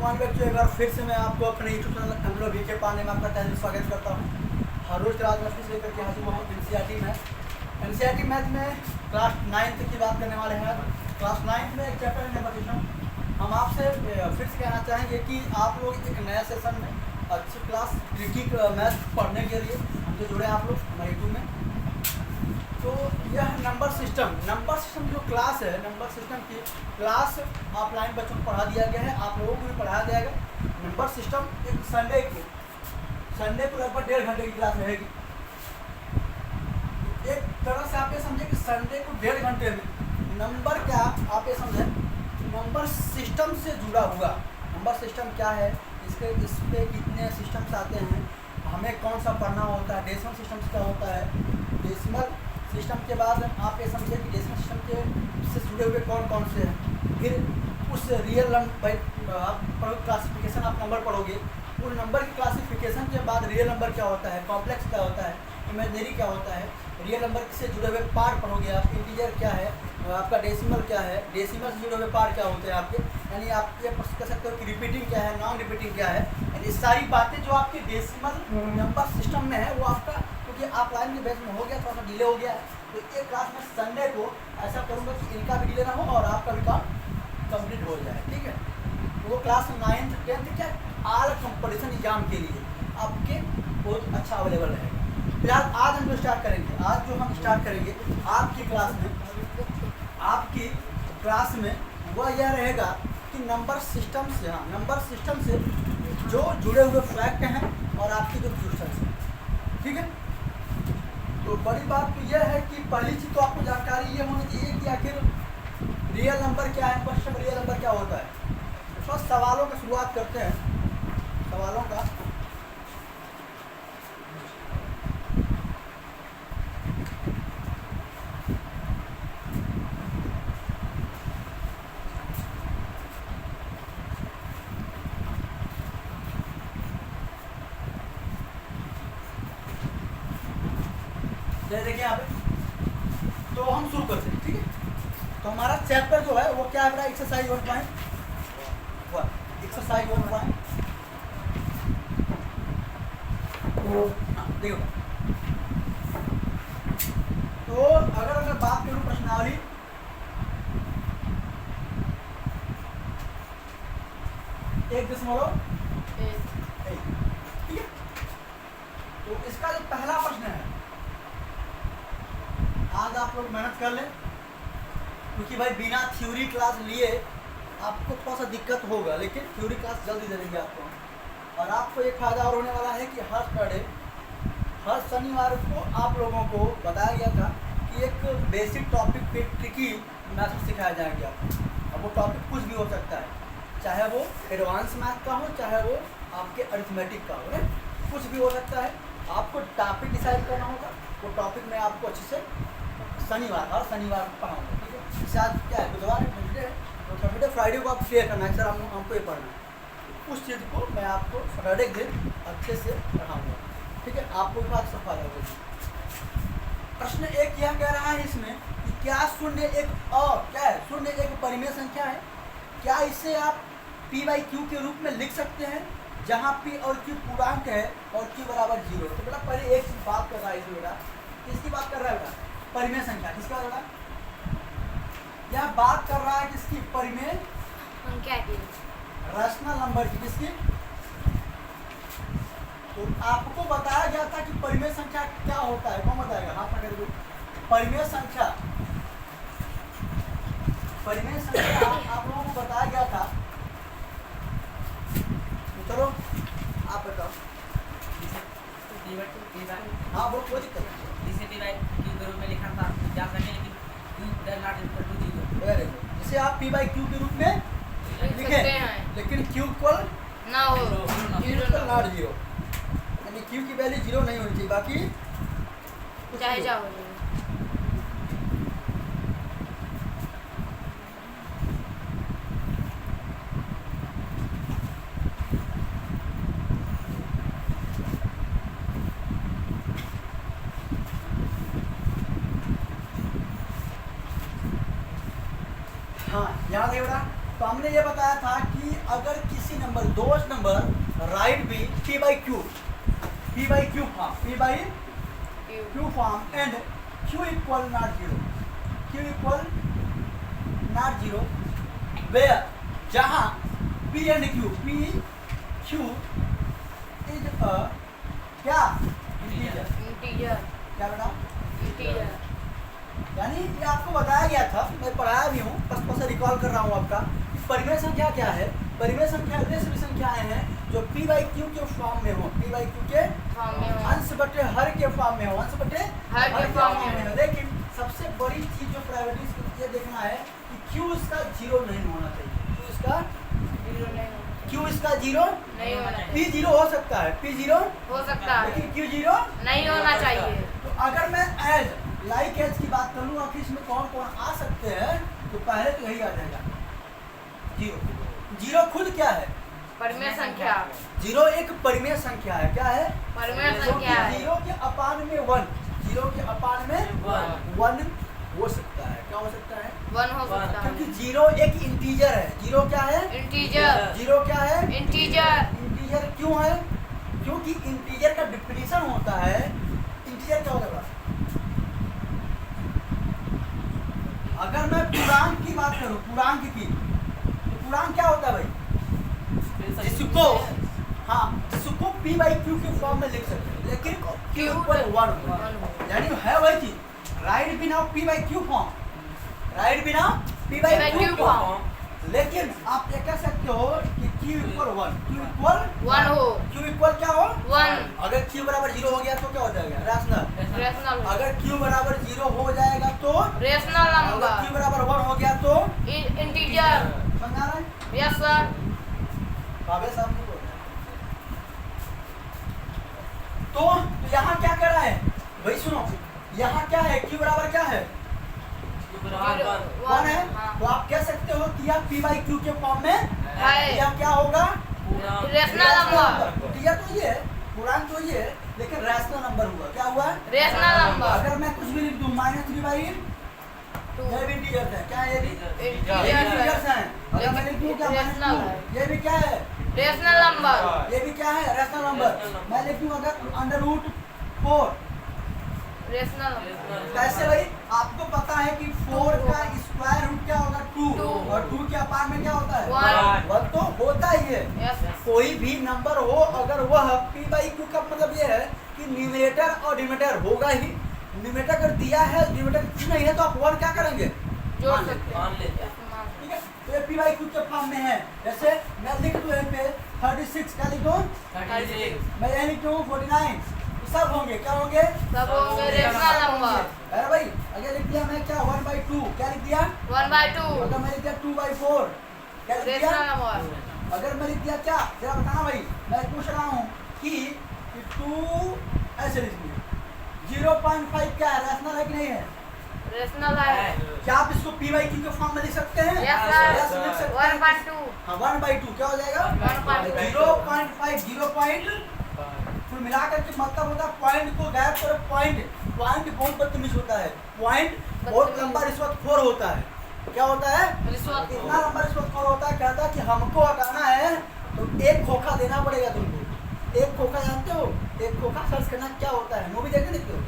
सम्मान व्यक्ति एक बार फिर से मैं आपको अपने यूट्यूब चैनल एमलो वीके पाने में आपका तहे दिल स्वागत करता हूँ। हर रोज रात में फिर लेकर के हाजिर हुआ हूँ एनसीईआरटी मैथ में क्लास 9th की बात करने वाले हैं। क्लास 9th में एक चैप्टर नेपोटिज्म। हम आपसे फिर से कहना चाहेंगे कि आप लोग एक नया सेशन में अच्छी क्लास ट्रिकी मैथ पढ़ने के लिए हमसे जुड़े आप लोग हमारे यूट्यूब में। तो यह नंबर सिस्टम जो क्लास है, नंबर सिस्टम की क्लास ऑफलाइन बच्चों को पढ़ा दिया गया है, आप लोगों को भी पढ़ाया जाएगा। नंबर सिस्टम एक संडे को लगभग 1.5 घंटे की क्लास रहेगी। एक तरह से आप ये समझे कि संडे को 1.5 घंटे में नंबर क्या, आप ये समझें नंबर सिस्टम से जुड़ा हुआ। नंबर सिस्टम क्या है, इस पे कितने सिस्टम्स आते हैं, हमें कौन सा पढ़ना होता है, डेसिमल सिस्टम क्या होता है, डेसिमल सिस्टम के बाद आप ये समझे कि डेसिमल सिस्टम के से जुड़े हुए कौन कौन से हैं। फिर उस रियल नंबर क्लासिफिकेशन आप नंबर पढ़ोगे, उस नंबर की क्लासिफिकेशन के बाद रियल नंबर क्या होता है, कॉम्प्लेक्स क्या होता है, इमेजिनरी क्या होता है, रियल नंबर से जुड़े हुए पार्ट पढ़ोगे आप, इंटीजर क्या है, आपका डेसिमल क्या है, डेसिमल से जुड़े हुए पार्ट क्या होते हैं आपके, यानी आप ये कह सकते हो कि रिपीटिंग क्या है, नॉन रिपीटिंग क्या है। यानी सारी बातें जो आपके डेसिमल नंबर सिस्टम में है वो आपका, क्योंकि ऑफलाइन के बेस में हो गया, थोड़ा सा डिले हो गया है, तो एक क्लास में संडे को ऐसा करूँगा कि इनका भी डिले ना हो और आपका भी काम कंप्लीट हो जाए, ठीक है। तो वो क्लास 9th 10th क्या ऑल कंपटीशन एग्जाम के लिए आपके बहुत अच्छा अवेलेबल रहेगा। फिलहाल आज हम जो स्टार्ट करेंगे आपकी क्लास में वह यह रहेगा कि नंबर सिस्टम से जो जुड़े हुए फैक्ट हैं और आपकी जो क्वेश्चन है, ठीक है। तो बड़ी बात तो यह है कि पहली चीज़ तो आपको जानकारी ये होनी चाहिए कि आखिर रियल नंबर क्या है, क्वेश्चन रियल नंबर क्या होता है। तो सवालों की शुरुआत करते हैं। सवालों का देखिए यहाँ पे, तो हम शुरू करते हैं, ठीक है। तो हमारा चैप्टर जो है वो क्या है, एक्सरसाइज 1.1 एक्सरसाइज 1. देखो, तो अगर मैं बात करूं प्रश्नावली, एक दशमलव, ठीक है। तो इसका जो पहला प्रश्न है, आज आप लोग मेहनत कर लें, क्योंकि भाई बिना थ्योरी क्लास लिए आपको थोड़ा सा दिक्कत होगा, लेकिन थ्योरी क्लास जल्दी दे देंगे आपको। और आपको एक फायदा और होने वाला है कि हर शनिवार को आप लोगों को बताया गया था कि एक बेसिक टॉपिक पे ट्रिकी मैथड सिखाया जाएंगे आपको। अब वो टॉपिक कुछ भी हो सकता है, चाहे वो एडवांस मैथ का हो, चाहे वो आपके अरिथमेटिक का हो, कुछ भी हो सकता है। आपको टॉपिक डिसाइड करना होगा, वो टॉपिक मैं आपको अच्छे से हर शनिवार को पढ़ाऊँगा, ठीक है। इसके साथ क्या है, बुधवार है, ट्यूसडे है, तो सैटरडे फ्राइडे को आप क्लियर करना है सर, हमको ये पढ़ना है। उस चीज़ को मैं आपको सैटरडे के दिन अच्छे से पढ़ाऊँगा, ठीक है। आपको भी बात सफा होगी। प्रश्न एक यह कह रहा है इसमें कि क्या शून्य एक और क्या है, शून्य एक परिमेय संख्या है, क्या इसे आप p/q के रूप में लिख सकते हैं, जहाँ p और q पूर्णांक है और q बराबर 0। तो बेटा पहले एक बात कर रहा है इसमें, बेटा किसकी बात कर रहा है, बेटा परिमेय संख्या किसका, बेटा यह बात कर रहा है किसकी, परिमेय संख्या की, रैशनल नंबर की, किसकी। तो आपको बताया गया था कि परिमेय संख्या क्या होता है, कौन बताएगा, हाथ पकड़ दो। परिमेय संख्या आप लोगों को बताया गया था, तो चलो आप बताओ। हाँ वो कोई दिक्कत नहीं, के रूप में लिखा था जा सके, लेकिन जिसे आप p/q के रूप में लिखें, लेकिन q इक्वल ना हो, नॉट 0, यानी q की वैल्यू 0 नहीं होनी चाहिए, बाकी चाहे जाओ। हाँ यहाँ देखिए बेटा, तो हमने ये बताया था कि अगर किसी नंबर दो number write be p by q form and q equal not zero where जहाँ p and q is a क्या इंटीजर इंटीजर क्या बेटा इंटीजर यानी ये आपको बताया गया था, मैं पढ़ाया भी हूँ, बस रिकॉल कर रहा हूँ आपका। परिमेय संख्या क्या है? परिमेय संख्या वे सभी संख्याएं हैं जो p by q के फॉर्म में हो, p by q के फॉर्म में हो, अंश बटे हर के फॉर्म में हो, अंश बटे हर के फॉर्म में हो। लेकिन सबसे बड़ी चीज जो प्रायोरिटी ये देखना है कि q इसका जीरो नहीं होना चाहिए, q इसका जीरो नहीं होना q इसका जीरो नहीं होना p चाहिए, जीरो हो सकता है, p जीरो हो सकता है लेकिन q जीरो नहीं होना चाहिए। तो अगर मैं एज लाइक एज की बात करूँ और इसमें कौन कौन आ सकते हैं तो पहले तो यही आ जाएगा जीरो। जीरो खुद क्या है? परिमेय संख्या, जीरो एक परिमेय संख्या है। क्या है? परिमेय क्योंकि संख्या है। जीरो के अपान में वन, जीरो के अपान में वन हो सकता है। क्या हो सकता है? वन हो सकता है, क्योंकि जीरो एक इंटीजर है। जीरो क्या है? इंटीजर, जीरो क्या है? इंटीजर। इंटीजर क्यों है? क्योंकि इंटीजर का डिफिनीशन होता है, इंटीजर क्या होता है? अगर मैं पूर्णांक की बात करूं, पूर्णांक की, तो पूर्णांक क्या होता है भाई? जिसको हाँ जिसको p by q के फॉर्म में लिख सकते हैं, लेकिन q इक्वल 1 यानी है वही चीज, राइट बिना p by q form, right बिना p by q फॉर्म। लेकिन आप ये कह सकते हो कि q इक्वल 1, q इक्वल 1 हो, q इक्वल क्या हो? 1। अगर q बराबर 0 हो गया तो क्या हो जाएगा? रैशनल। रेशनल, अगर q बराबर 0 हो जाएगा तो रेशनल अगर q नंबर, बराबर 1 हो गया तो इंटीजर। समझा रहे हैं? Yes sir. भावे साहब को बोल रहे हैं। तो यहाँ क्या कर रहा है भाई? सुनो, यहाँ क्या है? q बराबर क्या है? 1 है। तो आप कह सकते हो कि यह p by q के फॉर्म में है। यह क्या होगा? रेशनल नंबर, इंटीजर तो ये है, पूर्णांक तो ये है, लेकिन रैशनल नंबर हुआ। क्या हुआ? Rational number. अगर मैं कुछ भी लिख दूं -3 by 2 ये भी इंटीजर है। क्या है? ये भी इंटीजर इंटीजर्स हैं। अगर मैं लिख दूं क्या रेशनल है। -2, ये भी क्या है? रेशनल नंबर, ये भी क्या है? Rational number. मैं लिख दूं अगर √4, रेशनल नंबर। कैसे भाई? आपको पता है कि 4 का स्क्वायर रूट क्या होगा? 2, 2। और 2 के अपार में क्या होता है? 1। 1 तो होता ही है। यस, कोई भी नंबर हो अगर वह p by q का मतलब ये है कि न्यूमरेटर और डिनोमिनेटर होगा ही। न्यूमरेटर अगर दिया है, डिनोमिनेटर कुछ नहीं है तो आप 1 क्या करेंगे? जोड़ मान सकते लेते हैं। हैं। यस, मान ठीक है, तो ये p by q के फॉर्म में है। जैसे मैं लिख दूं यहाँ पे 36, क्या लिख दूं? मैं यहाँ लिख दूं 49, सब होंगे। क्या होंगे? सब होंगे रेशनल नंबर। अरे भाई अगर लिख दिया मैं क्या 1/2, क्या लिख दिया? 1/2 अगर मैं लिख दिया 2/4, क्या लिख दिया? Rational number. अगर मैं लिख दिया क्या, जरा बताना भाई, मैं पूछ रहा हूँ कि 2 ऐसे लिख दिया। 0.5 क्या है? रैशनल है कि नहीं है? रेशनल है। क्या आप इसको p by q के फॉर्म में लिख सकते हैं? Yes Yes, sir. लिख सकते हैं। 1/2 हाँ 1/2 क्या हो जाएगा? 1/2 0.5 फिर मिला करके मतलब होता है पॉइंट को गायब करो। पॉइंट बहुत बदतमीज होता है। पॉइंट बहुत लंबा रिश्वतखोर होता है। क्या होता है? रिश्वत। इतना लंबा रिश्वतखोर होता है, कहता है कि हमको हटाना है तो एक खोखा देना पड़ेगा तुमको। एक खोखा जानते हो? एक खोखा सर्च करना क्या होता है, मूवी देखते देखते हो?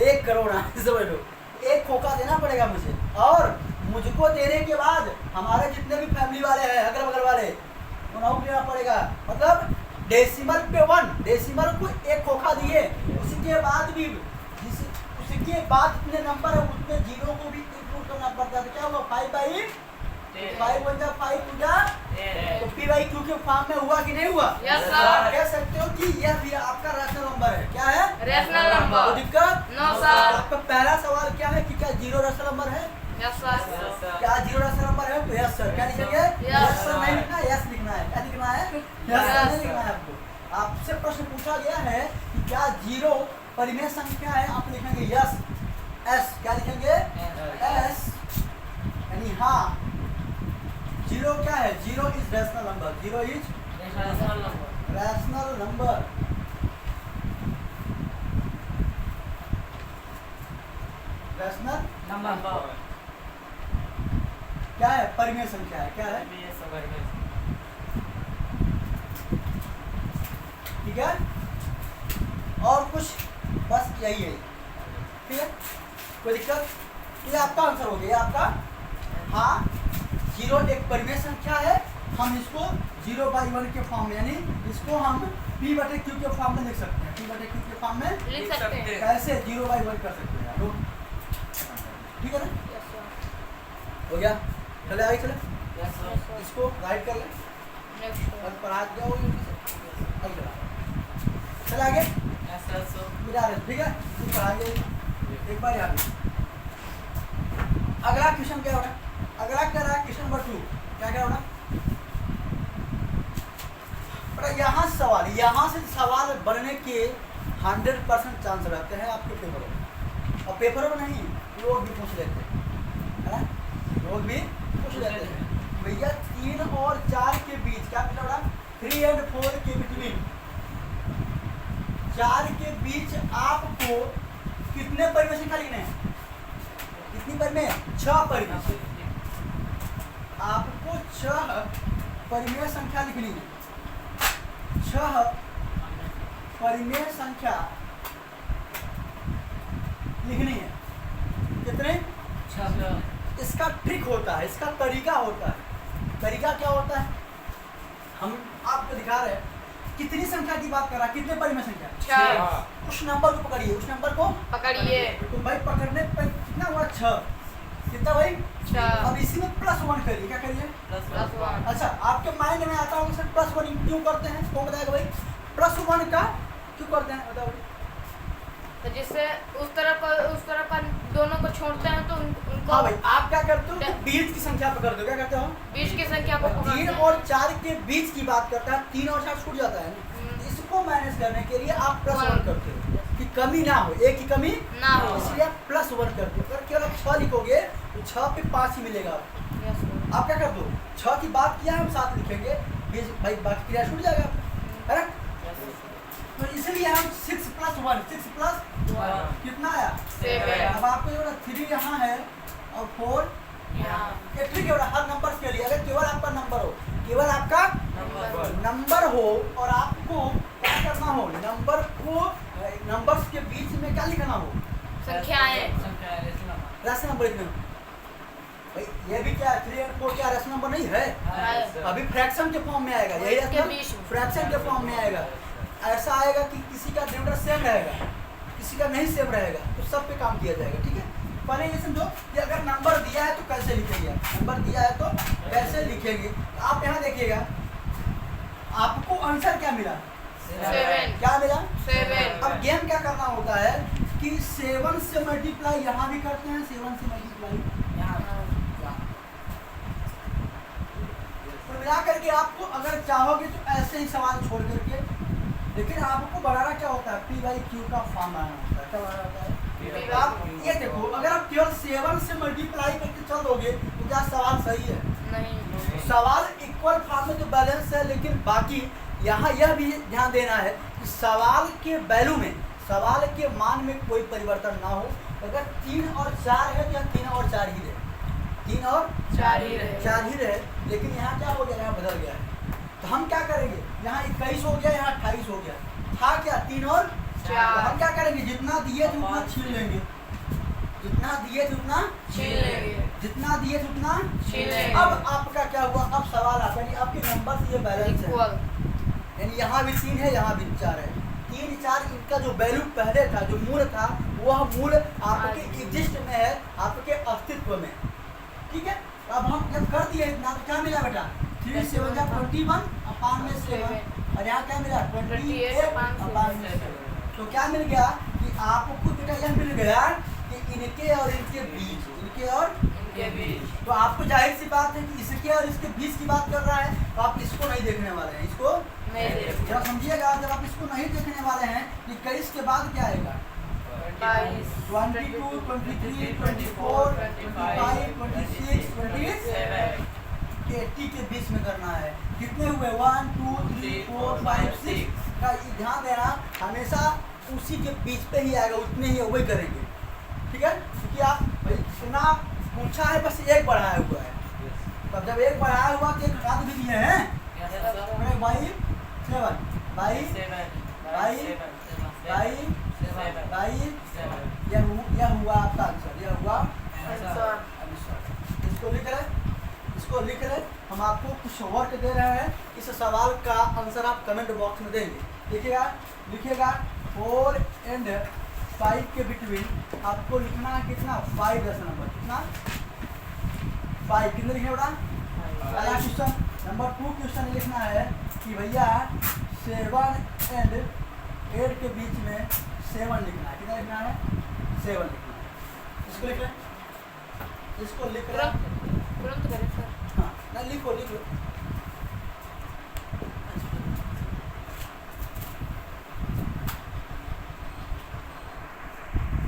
1 करोड़ समझ लो। एक खोखा देना पड़ेगा मुझे, और मुझको देने के बाद हमारे जितने भी फैमिली वाले हैं, अगल बगल वाले, उनको देना पड़ेगा। मतलब डेसिमल पे 1, डेसिमल को एक खोखा दिए, उसके बाद भी उसके बाद इतने नंबर है उतने जीरो को भी इंक्लूड करना पड़ता है। क्या हुआ? 5/5 1 जा 5 2 जा, तो p by q के फॉर्म में हुआ कि नहीं हुआ? यस आप सर। कह सकते हो कि यह भी आपका रैशनल नंबर है। क्या है? Rational number. कोई दिक्कत? No sir. आपका पहला सवाल क्या है कि क्या जीरो रैशनल नंबर है? Yes sir. क्या जीरो रैशनल नंबर है? तो यस सर। क्या लिखेंगे? यस सर नहीं लिखना, यस लिखना है। क्या लिखना है? यस सर नहीं लिखना है आपको। आपसे प्रश्न पूछा गया है कि क्या जीरो परिमेय संख्या है? आप लिखेंगे यस। एस क्या लिखेंगे? एस यानी हाँ। जीरो क्या है? Zero is rational number. Zero is rational number. Rational क्या है? परिमेय संख्या है। क्या है? ठीक है, और कुछ बस यही है। ठीक है, कोई दिक्कत? ये आपका आंसर हो गया। आपका हाँ, 0 एक परिमेय संख्या है। हम इसको 0/1 के फॉर्म में, यानी इसको हम p/q के फॉर्म में लिख सकते हैं। p/q के फॉर्म में लिख सकते हैं। कैसे 0/1 कर सकते हैं लोग? ठीक है ना? Yes, sir. हो गया, चले आगे चले, Yes, sir. इसको राइट कर ले Next, sir. और पढ़ा जाओ। चल आगे मिला रहे, ठीक है, फिर पढ़ाएंगे एक बार यहाँ पे। अगला क्वेश्चन क्या हो रहा है? अगला क्या रहा है? क्वेश्चन नंबर 2 क्या क्या हो रहा है? यहाँ सवाल, यहाँ से सवाल बनने के 100% चांस रहते हैं आपके पेपरों में। और पेपरों में नहीं, लोग भी पूछ लेते हैं, है ना? लोग भी पूछ लेते हैं भैया 3 और 4 के बीच क्या मिला रहा? 3 और 4 के बिटवीन, 4 के बीच आपको कितने परिमेय संख्या लिखने हैं? कितनी परिमेय? 6 परिमेय। आपको 6 परिमेय संख्या लिखनी है। 6 परिमेय संख्या लिखनी है। कितने? 6। इसका ट्रिक होता है, इसका तरीका होता है। तरीका क्या होता है? हम आपको दिखा रहे हैं कितनी संख्या की बात कर रहा है, कितने परिमेय संख्या? 6 उस नंबर को पकड़िए, उस नंबर को पकड़िए। तो भाई पकड़ने पर कितना हुआ? 6। कितना भाई? 6 अब इसी में +1 करिए। क्या करिए? +1। अच्छा, आपके माइंड में आता होगा सर +1 क्यों करते हैं? कौन बताएगा भाई? +1 का क्यों करते हैं बताओ? तो जिससे उस तरफ का दोनों को छोड़ते हैं तो उनको हाँ भाई, आप क्या करते हो? बीच की संख्या पकड़ दो। क्या करते हो? बीच की संख्या को पकड़ते 3 हैं। और 4 के बीच की बात करता है। 3 और 4 छूट जाता है ना, इसको मैनेज करने के लिए आप +1 करते हो कि कमी ना हो, एक की कमी ना हो। इसलिए आप +1 करते हो। अगर केवल आप 6 लिखोगे तो 6 पे 5 ही मिलेगा आपको। Yes, sir. आप क्या कर दो? 6 की बात किया, हम 7 लिखेंगे, भाई बाकी क्रिया छूट जाएगा आपका, है ना? तो इसलिए हम 6 + 1, 6 + कितना आया? 7। अब आपको जो 3 यहाँ है और 4 यहाँ। ये ट्रिक है हर नंबर के लिए। अगर केवल आपका नंबर हो, केवल आपका नंबर हो और आपको क्या करना हो? नंबर को नंबर्स के बीच में क्या लिखना हो? संख्याएं। रैशनल नंबर लिखना हो। भाई ये भी क्या 3 और 4 क्या रैशनल नंबर नहीं है? अभी फ्रैक्शन के फॉर्म में आएगा। यही इसके बीच में। फ्रैक्शन के फॉर्म में आएगा। ऐसा आएगा कि किसी का डिनोमिनेटर सेम रहेगा, किसी का नहीं सेम रहेगा, तो सब पे काम किया जाएगा। ठीक है, पहले ये समझो कि अगर नंबर दिया है तो कैसे लिखेंगे। नंबर दिया है तो कैसे लिखेंगे? तो आप यहाँ देखिएगा, आपको आंसर क्या मिला? 7। क्या मिला? 7। अब गेम क्या करना होता है कि 7 से मल्टीप्लाई यहाँ भी करते हैं, 7 से मल्टीप्लाई मिला करके आपको अगर चाहोगे तो ऐसे ही सवाल छोड़ करके, लेकिन आपको बनाना क्या होता है? p/q का फॉर्म बनाना होता है। क्या बनाना होता है? तो आप ये देखो, अगर आप केवल 7 से मल्टीप्लाई करके चल दोगे तो क्या सवाल सही है? नहीं। सवाल इक्वल फॉर्म में तो बैलेंस है, लेकिन बाकी यहाँ यह भी ध्यान देना है कि सवाल के वैल्यू में, सवाल के मान में कोई परिवर्तन ना हो। अगर 3 और 4 है तो यहाँ 3 और 4 ही रहे, 3 और 4 ही रहे। 4 ही रहे, लेकिन यहाँ क्या हो गया? यहाँ बदल गया है। तो हम क्या करेंगे? यहाँ 21 हो गया, यहाँ 28 हो गया। था क्या? 3 और 4। तो हम क्या करेंगे? जितना दिए थे उतना छीन लेंगे, जितना दिए थे उतना छीन लेंगे। जितना दिए थे उतना छीन लेंगे। अब आपका क्या हुआ? अब सवाल आता है, आपके नंबर से ये बैलेंस है, इक्वल। यानी यहाँ भी 3 है, यहाँ भी 4 है। 3, 4 इनका जो वैल्यू पहले था, जो मूल था, वह मूल आपके एग्जिस्ट में है, आपके अस्तित्व में। ठीक है, अब हम जब कर दिए इतना तो क्या मिला बेटा? 3 7 जा 21 अपान में 7, और यहाँ क्या मिला? 28 अपान में 7। तो क्या मिल गया कि आपको बेटा यह मिल गया कि इनके और इनके बीच, इनके और इनके बीच। तो आपको जाहिर सी बात है कि इसके और इसके बीच की बात कर रहा है, तो आप इसको नहीं देखने वाले हैं, इसको नहीं देखते। जरा समझिएगा। जब आप इसको नहीं देखने वाले हैं, 21 के बाद क्या आएगा? 22, 22, 23, 24, 25, 26, 27, 80 के बीच में करना है। कितने हुए? 1 2 3 4 5 6 का ध्यान देना, हमेशा उसी के बीच पे ही आएगा, उतने ही वही करेंगे। ठीक है, क्योंकि आप इतना पूछा है, बस एक बढ़ाया हुआ है, तब जब एक बार आया हुआ तो एक घटा भी दिए हैं। Yes, sir. By 7 by 7 by 7 by 7 by 7 यह हुआ आपका आंसर, यह हुआ आंसर। आंसर। इसको लिख रहे, इसको लिख रहे। हम आपको कुछ वर्क दे रहे हैं, इस सवाल का आंसर आप कमेंट बॉक्स में देंगे। लिखिएगा, लिखिएगा 4 and 5 के बिटवीन आपको लिखना है कितना 5 नंबर, कितना 5 कितने लिखे बेटा? पहला क्वेश्चन। नंबर 2 क्वेश्चन लिखना है कि भैया 7 and 8 के बीच में 7 लिखना है। कितना लिखना है? 7 लिखना है। इसको लिख रहे, इसको लिख रहे। तुरंत करें सर। हाँ, नहीं लिखो लिखो।